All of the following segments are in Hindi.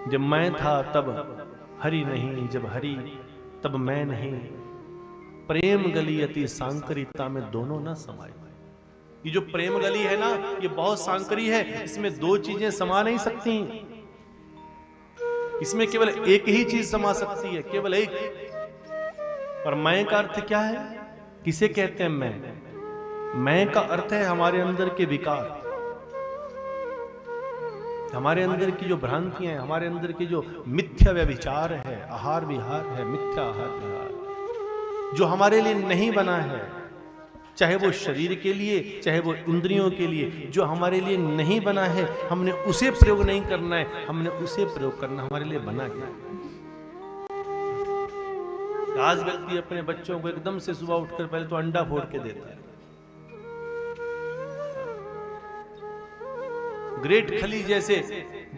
जब मैं था तब हरि नहीं, जब हरि तब मैं नहीं, प्रेम गली अति सांकरिता में दोनों ना समाये। ये जो प्रेम गली है ना, ये बहुत सांकरी है, इसमें दो चीजें समा नहीं सकती। इसमें केवल एक ही चीज समा सकती है, केवल एक। और मैं का अर्थ क्या है? किसे कहते हैं मैं का अर्थ है हमारे अंदर के विकार, हमारे अंदर की जो भ्रांतियां हैं, हमारे अंदर की जो मिथ्या व्यभिचार है, आहार विहार है, मिथ्या आहार विहार, जो हमारे लिए नहीं बना है, चाहे वो शरीर के लिए, चाहे वो इंद्रियों के लिए, जो हमारे लिए नहीं बना है, हमने उसे प्रयोग नहीं करना है, हमने उसे प्रयोग करना। हमारे लिए बना क्या है? आज व्यक्ति अपने बच्चों को एकदम से सुबह उठकर पहले तो अंडा फोड़ के देता है। ग्रेट खली जैसे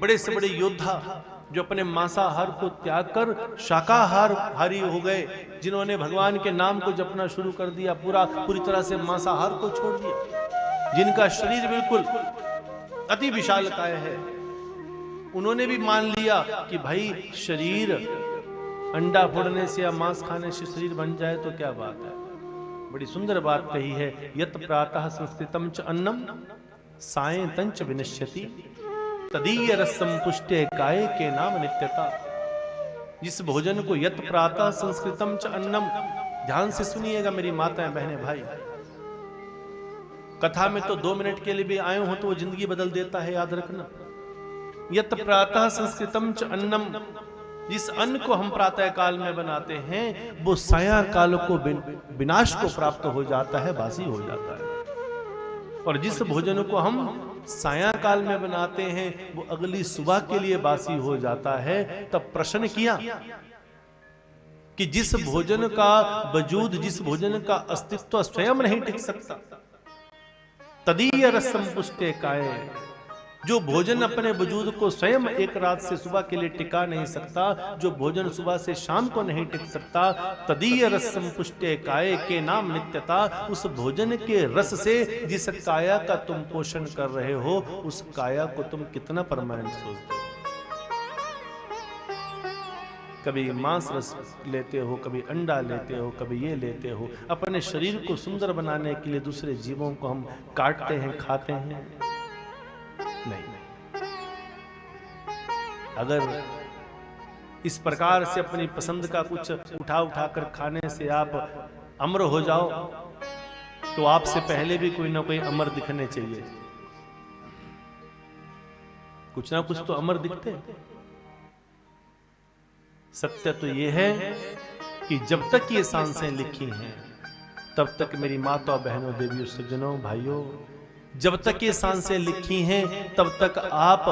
बड़े से बड़े योद्धा जो अपने मांसाहार को त्याग कर शाकाहारी हो गए, जिन्होंने भगवान के नाम को जपना शुरू कर दिया, पूरी तरह से मांसाहार को छोड़ दिया, जिनका शरीर बिल्कुल अति विशालकाय है, उन्होंने भी मान लिया कि भाई शरीर अंडा फोड़ने से या मांस खाने से शरीर बन जाए तो क्या बात है। बड़ी सुंदर बात कही है, यत प्रातः संस्कृतम च अन्नम सायं तंच विनश्यति तदीय रसम पुष्टे काय के नाम नित्यता। जिस भोजन को यत प्रातः संस्कृतम च अन्नम, ध्यान से सुनिएगा मेरी माताएं बहनें भाई, कथा में तो 2 मिनट के लिए भी आए हो तो वो जिंदगी बदल देता है, याद रखना। यत प्रातः संस्कृतम च अन्नम, जिस अन्न को हम प्रातः काल में बनाते हैं वो साया काल को विनाश को प्राप्त हो जाता है, बासी हो जाता है। और जिस भोजन को हम साया काल में बनाते हैं वो अगली सुबह के लिए बासी हो जाता है। तब प्रश्न किया कि जिस भोजन का वजूद, जिस भोजन का अस्तित्व स्वयं नहीं टिक सकता, तदीय रसम पुष्टे काय, जो भोजन अपने वजूद को स्वयं एक रात से सुबह के लिए टिका नहीं सकता, जो भोजन सुबह से शाम को नहीं टिक सकता, तदीय रसम पुष्टे काय के नाम नित्यता, उस भोजन के रस से जिस काया का तुम पोषण कर रहे हो, उस काया को तुम कितना परमानेंट सोचते हो। कभी मांस रस लेते हो, कभी अंडा लेते हो, कभी ये लेते हो, अपने शरीर को सुंदर बनाने के लिए दूसरे जीवों को हम काटते हैं, खाते हैं। नहीं, अगर इस प्रकार से अपनी पसंद का कुछ उठा कर खाने से आप अमर हो जाओ तो आपसे पहले भी कोई ना कोई अमर दिखने चाहिए। कुछ ना कुछ तो अमर दिखते। सत्य तो यह है कि जब तक ये सांसें लिखी हैं तब तक मेरी माता बहनों, देवियों, सज्जनों, भाइयों, जब तक ये सांसें लिखी हैं तब तक आप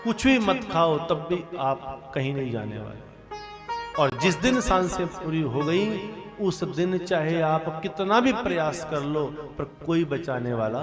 कुछ भी मत खाओ, तब भी आप कहीं नहीं जाने वाले। और जिस दिन सांसें पूरी हो गई उस दिन चाहे आप कितना भी प्रयास कर लो पर कोई बचाने वाला